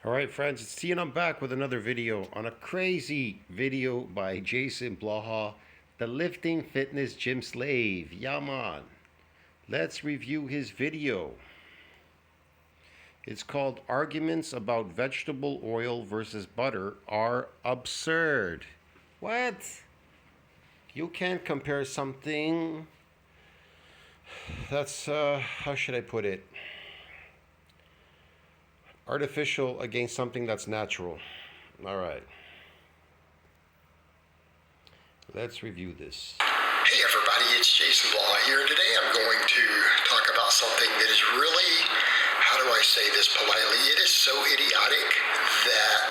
Alright friends, it's T and I'm back with another video on a crazy video by Jason Blaha, the lifting fitness gym slave. Yeah man. Let's review his video. It's called Arguments About Vegetable Oil versus Butter Are Absurd. What? You can't compare something that's, how should I put it? Artificial against something that's natural. All right. Let's review this. Hey everybody, it's Jason Blaha here, and today I'm going to talk about something that is really, how do I say this politely, it is so idiotic that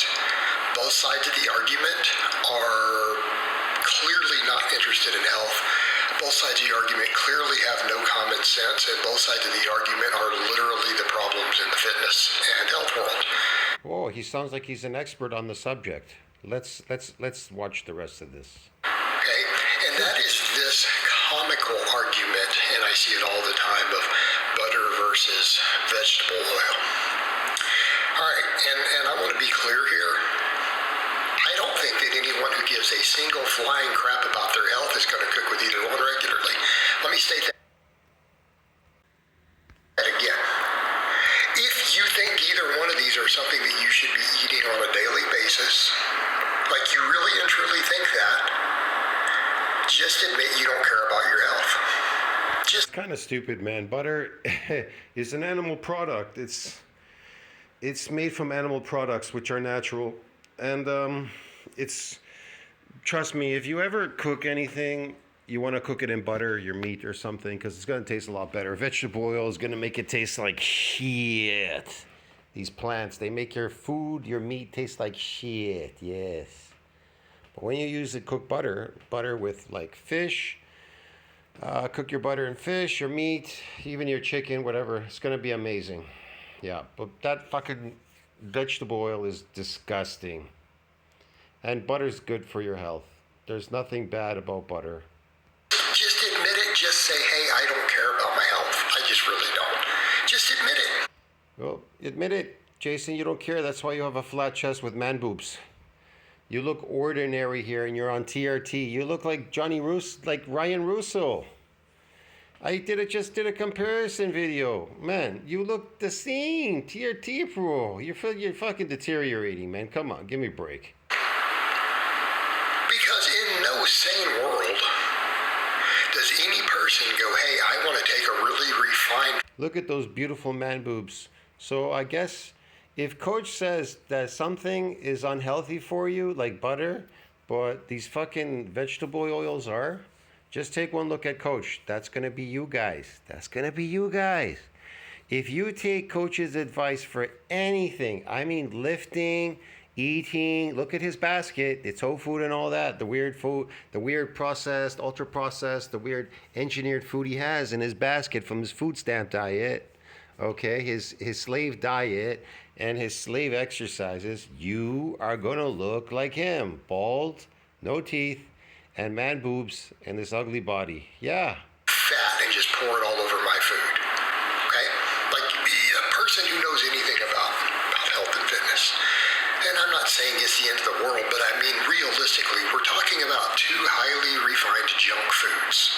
both sides of the argument are clearly not interested in health. Both sides of the argument clearly have no common sense, and both sides of the argument are literally the problems in the fitness and health world. Oh, he sounds like he's an expert on the subject. Let's watch the rest of this. Okay, and that is this comical argument, and I see it all the time, of butter versus vegetable oil. All right, and I want to be clear here. I don't think that anyone who gives a single flying crap about their health is going to cook with either one regularly. Let me state that again. If you think either one of these are something that you should be eating on a daily basis, like you really and truly think that, just admit you don't care about your health. Just kind of stupid, man. Butter is an animal product. It's made from animal products which are natural, and trust me, if you ever cook anything, you want to cook it in butter, your meat or something, because it's going to taste a lot better. Vegetable oil is going to make it taste like shit. These plants, they make your food, your meat taste like shit, yes. But when you use the cooked butter with like fish, cook your butter and fish, your meat, even your chicken, whatever, it's going to be amazing. Yeah, but that fucking vegetable oil is disgusting. And butter's good for your health. There's nothing bad about butter. Just admit it. Just say, hey, I don't care about my health. I just really don't. Just admit it. Well, admit it, Jason, you don't care. That's why you have a flat chest with man boobs. You look ordinary here and you're on TRT. You look like like Ryan Russo. I just did a comparison video. Man, you look the same. TRT pro. You're fucking deteriorating, man. Come on, give me a break. Because in no sane world does any person go, hey, I want to take a really refined... Look at those beautiful man boobs. So I guess if Coach says that something is unhealthy for you, like butter, but these fucking vegetable oils are, just take one look at Coach. That's going to be you guys. That's going to be you guys. If you take Coach's advice for anything, I mean lifting, eating, look at his basket. It's whole food and all that. The weird food, the weird processed, ultra processed, the weird engineered food he has in his basket from his food stamp diet. Okay, his slave diet and his slave exercises. You are going to look like him. Bald, no teeth, and man boobs and this ugly body. Yeah. Fat and just pour it all over my food. Okay? Like a person who knows anything about health and fitness. And I'm not saying it's the end of the world, but I mean realistically, we're talking about two highly refined junk foods.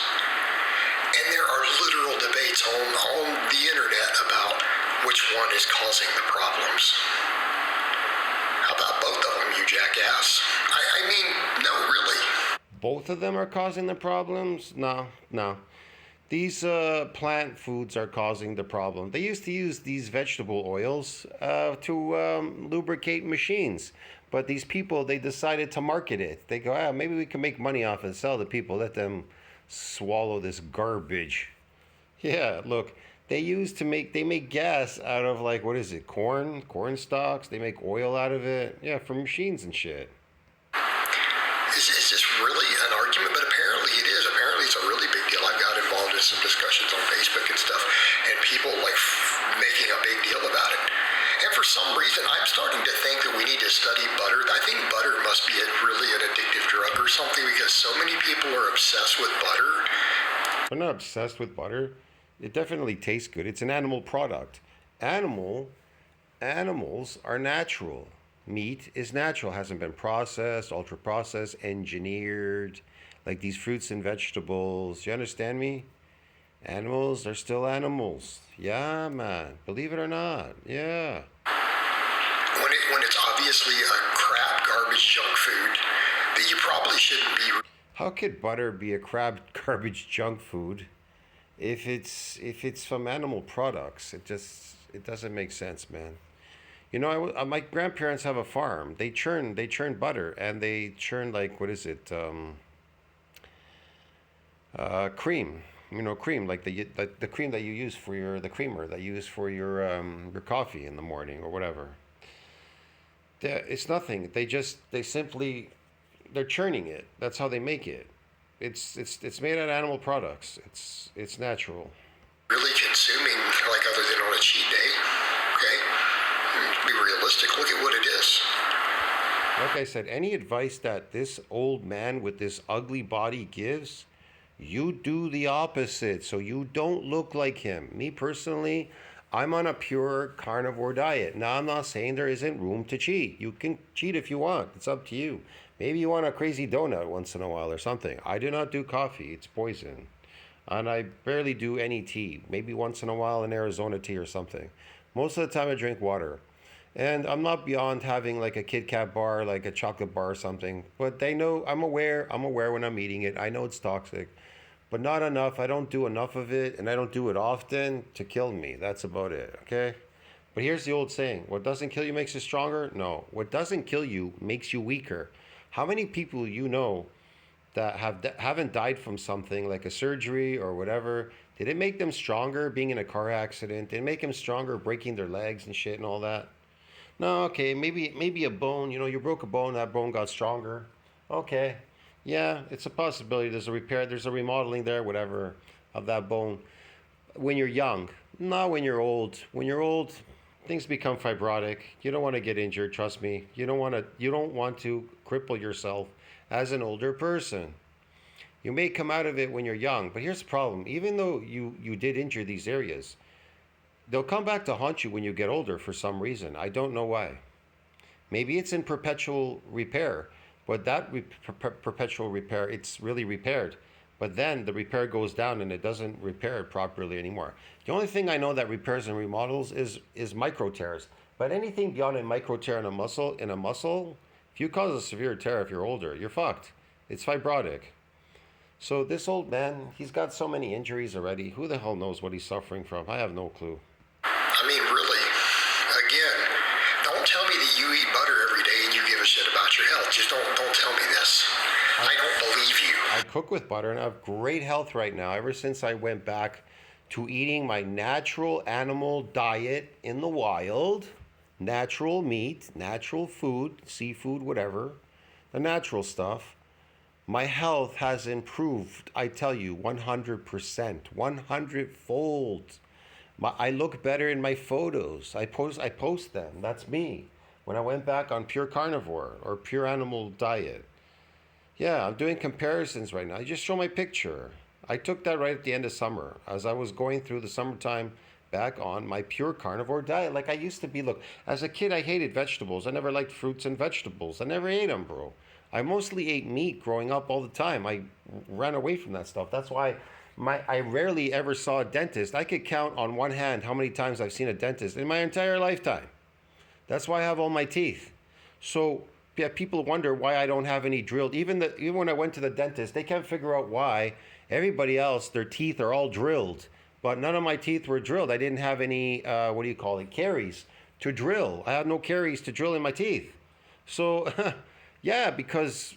And there are literal debates on the internet about which one is causing the problems. How about both of them, you jackass? I mean, no, really. Both of them are causing the problems? No. These plant foods are causing the problem. They used to use these vegetable oils to lubricate machines. But these people, they decided to market it. They go, maybe we can make money off it and sell to people. Let them swallow this garbage. Yeah, look, they make gas out of, like, what is it, corn stalks. They make oil out of it. Yeah, for machines and shit. Is this really an argument? But apparently it is. Apparently it's a really big deal. I've got involved in some discussions on Facebook and stuff, and people making a big deal about it. And for some reason, I'm starting to think that we need to study butter. I think butter must be really an addictive drug or something, because so many people are obsessed with butter. I'm not obsessed with butter. It definitely tastes good. It's an animal product. Animal animals are natural. Meat is natural, hasn't been processed, ultra processed, engineered, like these fruits and vegetables. You understand me? Animals are still animals. Yeah, man. Believe it or not. Yeah. When it's obviously a crap, garbage, junk food that you probably shouldn't be. How could butter be a crab garbage junk food if it's from animal products? It doesn't make sense, man. You know, my grandparents have a farm. They churn butter and they churn like what is it? Cream. You know, cream like the cream that you use for the creamer that you use for your coffee in the morning or whatever. It's nothing. They simply they're churning it. That's how they make it. It's made out of animal products. It's natural. Really consuming, like other than on a cheat day. Okay? Be realistic. Look at what it is. Like I said, any advice that this old man with this ugly body gives, you do the opposite so you don't look like him. Me personally, I'm on a pure carnivore diet. Now, I'm not saying there isn't room to cheat. You can cheat if you want. It's up to you. Maybe you want a crazy donut once in a while or something. I do not do coffee. It's poison. And I barely do any tea. Maybe once in a while an Arizona tea or something. Most of the time I drink water. And I'm not beyond having like a Kit Kat bar, like a chocolate bar or something. But they know I'm aware when I'm eating it. I know it's toxic. But not enough. I don't do enough of it and I don't do it often to kill me. That's about it. Okay? But here's the old saying, what doesn't kill you makes you stronger? No. What doesn't kill you makes you weaker. How many people you know that haven't died from something like a surgery or whatever? Did it make them stronger being in a car accident? Did it make them stronger breaking their legs and shit and all that? No, okay, maybe a bone, you broke a bone, that bone got stronger. Okay. Yeah, it's a possibility. There's a repair, there's a remodeling there, whatever, of that bone. When you're young, not when you're old. When you're old, things become fibrotic. You don't want to get injured, trust me. You don't want to cripple yourself as an older person. You may come out of it when you're young, but here's the problem. Even though you did injure these areas, they'll come back to haunt you when you get older for some reason. I don't know why. Maybe it's in perpetual repair, but that perpetual repair, it's really repaired. But then the repair goes down and it doesn't repair it properly anymore. The only thing I know that repairs and remodels is micro tears. But anything beyond a micro tear in a muscle, if you cause a severe tear if you're older, you're fucked. It's fibrotic. So this old man, he's got so many injuries already. Who the hell knows what he's suffering from? I have no clue. I mean, really, again, don't tell me that you eat butter every day and you give a shit about your health. Just don't tell me this. I don't believe you. I cook with butter and I have great health right now ever since I went back to eating my natural animal diet in the wild. Natural meat, natural food, seafood, whatever. The natural stuff. My health has improved, I tell you, 100%, 100-fold. I look better in my photos. I post them. That's me. When I went back on pure carnivore or pure animal diet. Yeah, I'm doing comparisons right now. I just show my picture. I took that right at the end of summer as I was going through the summertime back on my pure carnivore diet like I used to be. Look, as a kid, I hated vegetables. I never liked fruits and vegetables. I never ate them, bro. I mostly ate meat growing up all the time. I ran away from that stuff. That's why I rarely ever saw a dentist. I could count on one hand how many times I've seen a dentist in my entire lifetime. That's why I have all my teeth. So yeah, people wonder why I don't have any drilled. Even when I went to the dentist, they can't figure out why everybody else their teeth are all drilled, but none of my teeth were drilled. I didn't have any what do you call it, caries to drill. I had no caries to drill in my teeth. So yeah, because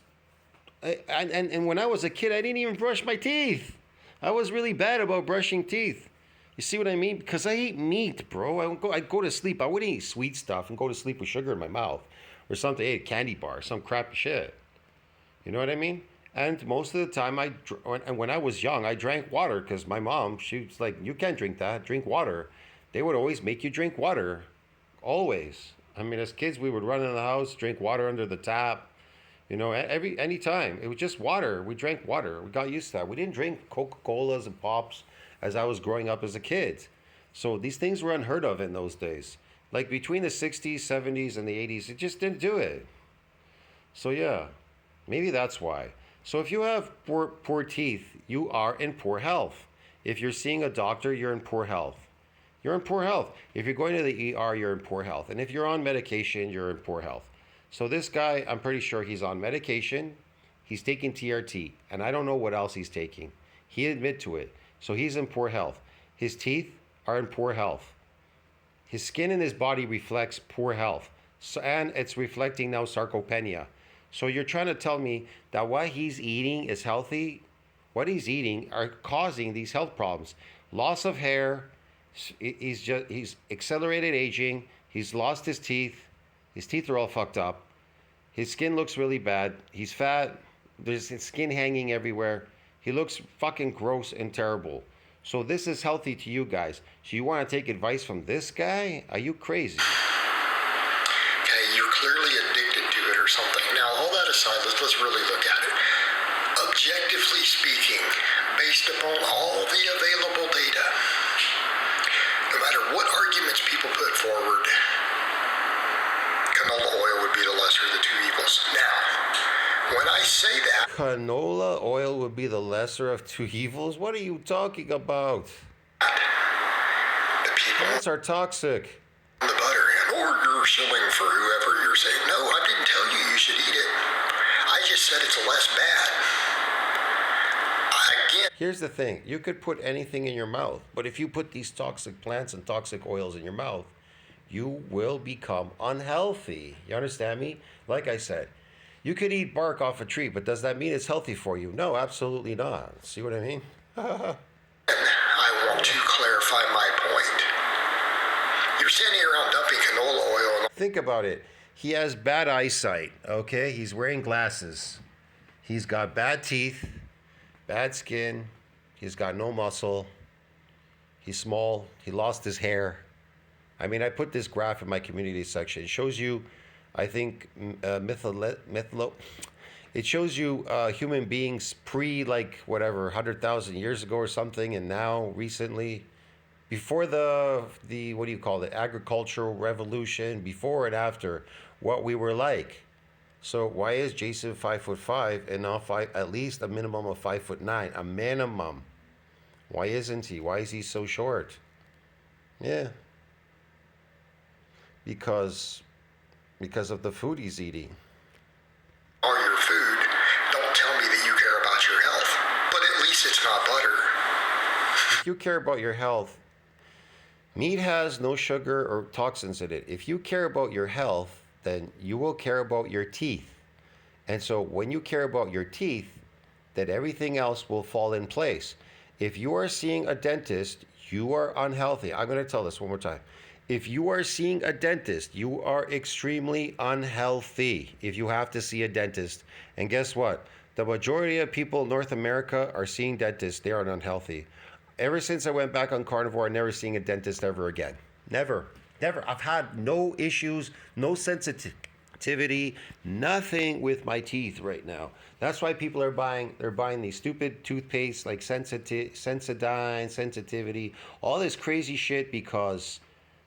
and when I was a kid, I didn't even brush my teeth. I was really bad about brushing teeth. You see what I mean? Because I eat meat, bro. I'd go to sleep. I wouldn't eat sweet stuff and go to sleep with sugar in my mouth or something. I ate a candy bar, some crappy shit. You know what I mean? And most of the time, when I was young, I drank water because my mom, she was like, "You can't drink that. Drink water." They would always make you drink water, always. I mean, as kids, we would run in the house, drink water under the tap. Any time it was just water. We drank water. We got used to that. We didn't drink Coca-Colas and pops as I was growing up as a kid. So these things were unheard of in those days. Like between the 60s, 70s, and the 80s, it just didn't do it. So yeah, maybe that's why. So if you have poor teeth, you are in poor health. If you're seeing a doctor, you're in poor health. You're in poor health. If you're going to the ER, you're in poor health. And if you're on medication, you're in poor health. So this guy, I'm pretty sure he's on medication. He's taking TRT, and I don't know what else he's taking. He admit to it. So he's in poor health. His teeth are in poor health. His skin and his body reflects poor health. So, and it's reflecting now sarcopenia. So you're trying to tell me that what he's eating is healthy? What he's eating are causing these health problems. Loss of hair, he's accelerated aging, he's lost his teeth. His teeth are all fucked up. His skin looks really bad. He's fat. There's his skin hanging everywhere. He looks fucking gross and terrible. So this is healthy to you guys. So you want to take advice from this guy? Are you crazy? Okay, you're clearly addicted to it or something. Now, all that aside, let's really look at it. Objectively speaking, based upon all the available data, no matter what arguments people put forward, canola oil would be the lesser of the two evils. Now, when I say that, Canola oil would be the lesser of two evils? What are you talking about? the people Plants are toxic. on the butter end, or you're suing for whoever you're saying, no, I didn't tell you you should eat it. I just said it's less bad. Again, Here's the thing. You could put anything in your mouth, but if you put these toxic plants and toxic oils in your mouth, you will become unhealthy. You understand me? Like I said, you could eat bark off a tree, but does that mean it's healthy for you? No, absolutely not. See what I mean? I want to clarify my point. You're standing around dumping canola oil and Think about it. He has bad eyesight, okay? He's wearing glasses. He's got bad teeth, bad skin. He's got no muscle. He's small. He lost his hair. I mean, I put this graph in my community section. It shows you, I think, it shows you human beings pre, like, whatever, 100,000 years ago or something, and now recently, before the what do you call it, agricultural revolution, before and after, what we were like. So why is Jason 5'5" and not at least a minimum of 5'9", a minimum? Why isn't he? Why is he so short? Yeah. Because of the food he's eating. all your food, don't tell me that you care about your health. But at least it's not butter. If you care about your health, meat has no sugar or toxins in it. If you care about your health, then you will care about your teeth. And so when you care about your teeth, then everything else will fall in place. If you are seeing a dentist, you are unhealthy. I'm going to tell this one more time. If you are seeing a dentist, you are extremely unhealthy if you have to see a dentist. And guess what? The majority of people in North America are seeing dentists. They are unhealthy. Ever since I went back on Carnivore, I'm never seeing a dentist ever again. Never. Never. I've had no issues, no sensitivity, nothing with my teeth right now. That's why people are buying these stupid toothpaste like Sensodyne, Sensitivity, all this crazy shit because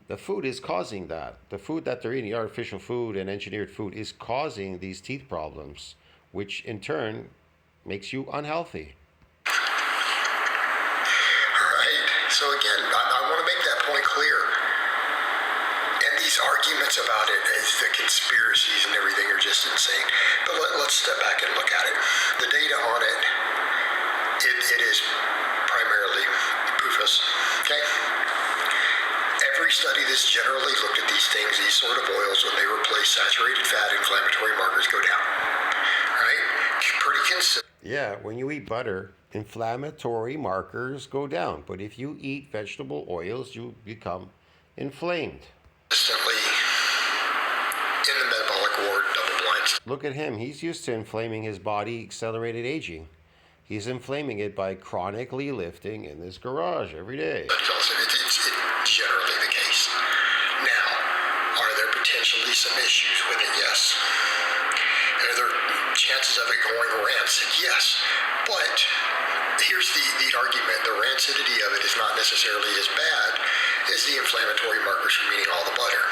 the food is causing that. The food that they're eating, artificial food and engineered food, is causing these teeth problems, which in turn makes you unhealthy. All right. So again, I want to make that point clear. And these arguments about it, the conspiracies and everything are just insane. But let's step back and look at it. The data on it, it is primarily PUFAs. Okay? Every study that's generally looked at these things, these sort of oils, when they replace saturated fat, inflammatory markers go down. Right? Pretty consistent. Yeah, when you eat butter, inflammatory markers go down. But if you eat vegetable oils, you become inflamed. Consistently in the metabolic ward, double blind. Look at him. He's used to inflaming his body, accelerated aging. He's inflaming it by chronically lifting in this garage every day. It's generally the case. Now, are there potentially some issues with it? Yes. Are there chances of it going rancid? Yes. But here's the argument. The rancidity of it is not necessarily as bad is the inflammatory markers from eating all the butter.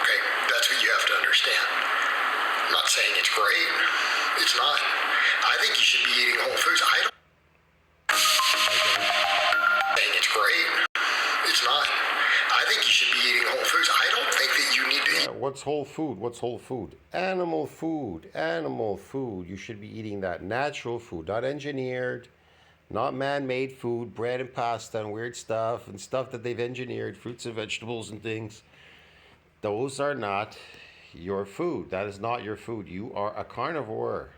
Okay, that's what you have to understand. I'm not saying it's great. It's not. I think you should be eating whole foods. I don't think it's great. It's not. I think you should be eating whole foods. I don't think that you need to eat. What's whole food? What's whole food? Animal food. Animal food. You should be eating that natural food, not engineered, not man-made food, bread and pasta and weird stuff and stuff that they've engineered, fruits and vegetables and things. Those are not your food. That is not your food. You are a carnivore.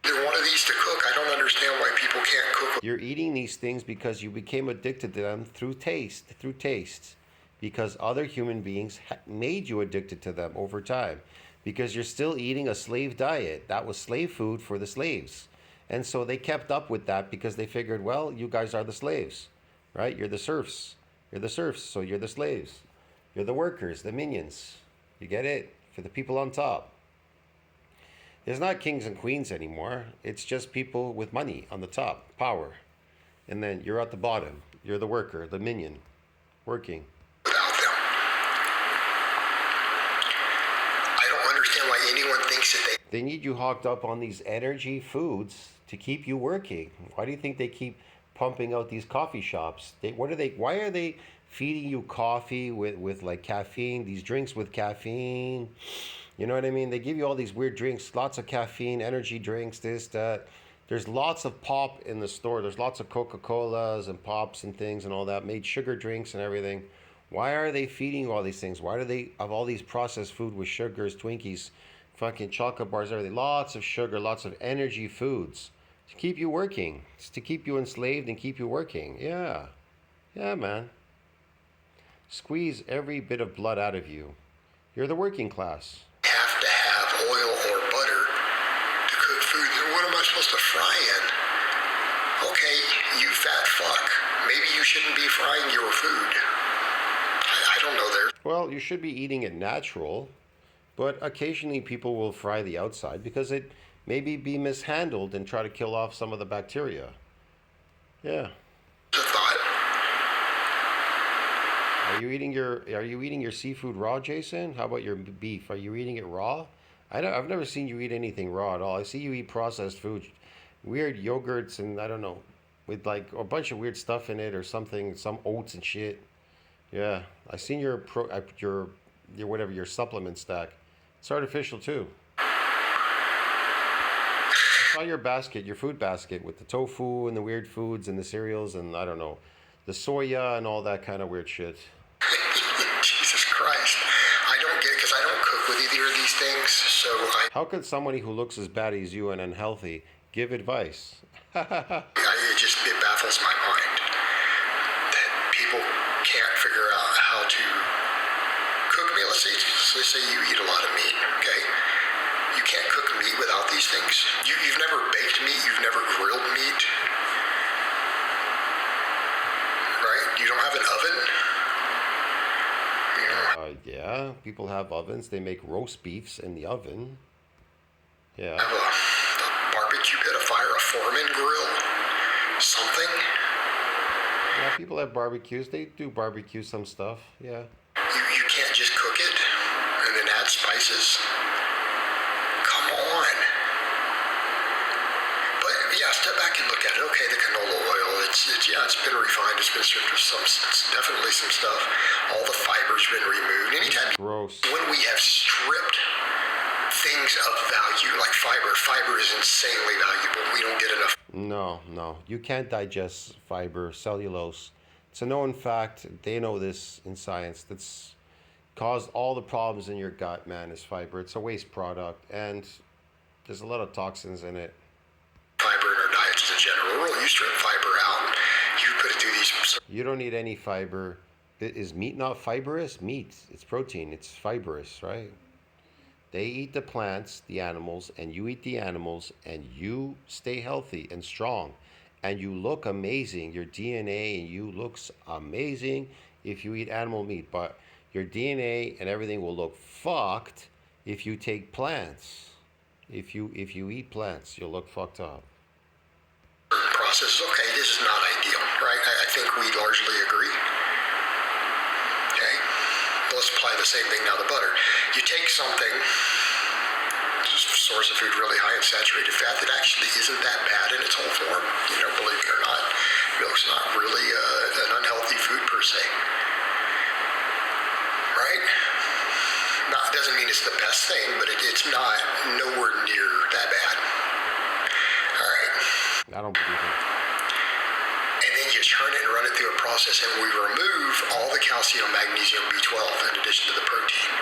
One of these to cook. I don't understand why people can't cook. You're eating these things because you became addicted to them through taste, because other human beings made you addicted to them over time, because you're still eating a slave diet. That was slave food for the slaves. And so they kept up with that because they figured, well, you guys are the slaves, right? You're the serfs. You're the serfs, so you're the slaves. You're the workers, the minions. You get it? For the people on top. There's not kings and queens anymore. It's just people with money on the top, power. And then you're at the bottom. You're the worker, the minion, working. Without them. I don't understand why anyone thinks that They need you hogged up on these energy foods to keep you working. Why do you think they keep pumping out these coffee shops? Why are they feeding you coffee with like caffeine, these drinks with caffeine? You know what I mean? They give you all these weird drinks, lots of caffeine, energy drinks, this, that. There's lots of pop in the store. There's lots of Coca-Colas and pops and things and all that, made sugar drinks and everything. Why are they feeding you all these things? Why do they have all these processed food with sugars, Twinkies, fucking chocolate bars, everything? Lots of sugar, lots of energy foods to keep you working. It's to keep you enslaved and keep you working. Yeah. Yeah, man. Squeeze every bit of blood out of you. You're the working class. have to have oil or butter to cook food. Then what am I supposed to fry in? Okay, you fat fuck. Maybe you shouldn't be frying your food. I don't know there. Well, you should be eating it natural, but occasionally people will fry the outside because it maybe be mishandled and try to kill off some of the bacteria. Yeah. The thought. Are you eating your seafood raw, Jason? How about your beef? Are you eating it raw? I've never seen you eat anything raw at all. I see you eat processed food, weird yogurts and I don't know, with like a bunch of weird stuff in it or something, some oats and shit. Yeah, I seen your whatever your supplement stack. It's artificial too. I saw your basket, your food basket with the tofu and the weird foods and the cereals and I don't know, the soya and all that kind of weird shit. Jesus Christ. I don't get it because I don't cook with either of these things. So How could somebody who looks as bad as you and unhealthy give advice? it baffles my mind that people can't figure out how to cook meat. Let's say you eat a lot of meat, okay? You can't cook meat without these things. You've never baked meat. You've never grilled meat. Right? You don't have an oven. You know, Yeah, people have ovens. They make roast beefs in the oven. Yeah. have a barbecue pit, a fire, a Foreman grill, something. Yeah, people have barbecues. They do barbecue some stuff. Yeah. You can't just cook it and then add spices. Come on. But yeah, step back and look at it. Okay, the canola oil, it's been refined. It's been stripped of definitely some stuff. All the fiber's been removed. Anytime Gross. when we have stripped things of value, like fiber is insanely valuable. We don't get enough. No. You can't digest fiber, cellulose. It's a known fact. They know this in science. That's caused all the problems in your gut, man, is fiber. It's a waste product, and there's a lot of toxins in it. Fiber in our diets as a general rule. You strip fiber out, you put it through these. You don't need any fiber. Is meat not fibrous? Meat, it's protein. It's fibrous, right? They eat the plants, the animals, and you eat the animals, and you stay healthy and strong, and you look amazing. Your DNA and you looks amazing if you eat animal meat, but your DNA and everything will look fucked if you take plants. If you eat plants, you'll look fucked up. Process. Okay, this is not ideal, right? I think we largely agree. let's apply the same thing now to butter. You take something, source of food really high in saturated fat that actually isn't that bad in its whole form. Believe it or not, milk's not really an unhealthy food per se, right? Not doesn't mean it's the best thing, but it's not nowhere near that bad. All right. I don't believe it. And then you churn it and run it through a process, and we remove all the calcium, magnesium, B12 in addition to the protein.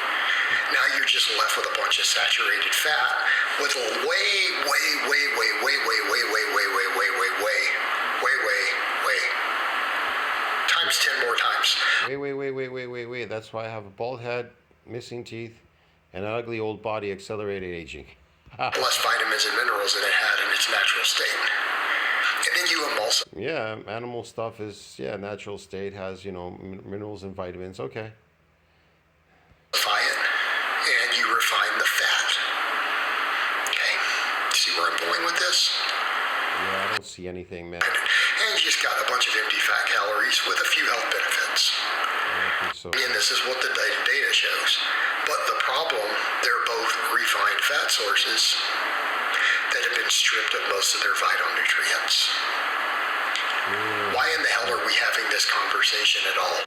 Now you're just left with a bunch of saturated fat with way times 10 more times. Wait. That's why I have a bald head, missing teeth, and an ugly old body, accelerated aging. Less vitamins and minerals than it had in its natural state. And then you emulsify Yeah, animal stuff is, natural state, has, minerals and vitamins. Okay. it, and you refine the fat. Okay? See where I'm going with this? Yeah, I don't see anything, man. And you just got a bunch of empty fat calories with a few health benefits. I don't think so. And this is what the data shows. But the problem, they're both refined fat sources that have been stripped of most of their vital nutrients. Why in the hell are we having this conversation at all?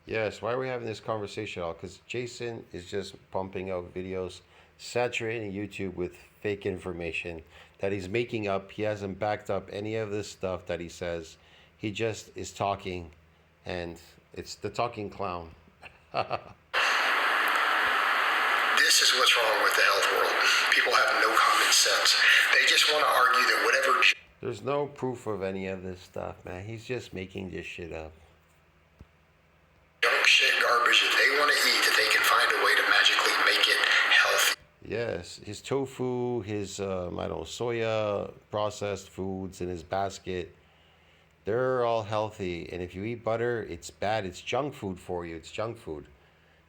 Yes, why are we having this conversation at all? Because Jason is just pumping out videos, saturating YouTube with fake information that he's making up. He hasn't backed up any of this stuff that he says. He just is talking, and it's the talking clown. This is what's wrong with the health world. People have no common sense. They just want to argue that whatever... There's no proof of any of this stuff, man. He's just making this shit up. Junk shit garbage that they want to eat, that they can find a way to magically make it healthy. Yes, his tofu, his, soya processed foods in his basket, they're all healthy. And if you eat butter, it's bad. It's junk food for you. It's junk food.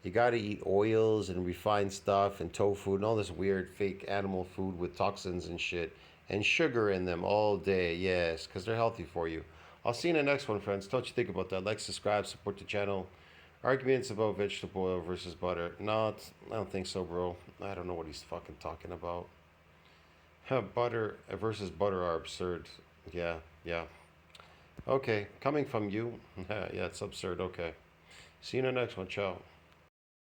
You got to eat oils and refined stuff and tofu and all this weird fake animal food with toxins and shit and sugar in them all day. Yes, because they're healthy for you. I'll see you in the next one, friends. Don't you think about that? Like, subscribe, support the channel. Arguments about vegetable oil versus butter. No, I don't think so, bro. I don't know what he's fucking talking about. Butter versus butter are absurd. Yeah. Okay, coming from you. Yeah, it's absurd. Okay. See you in the next one. Ciao.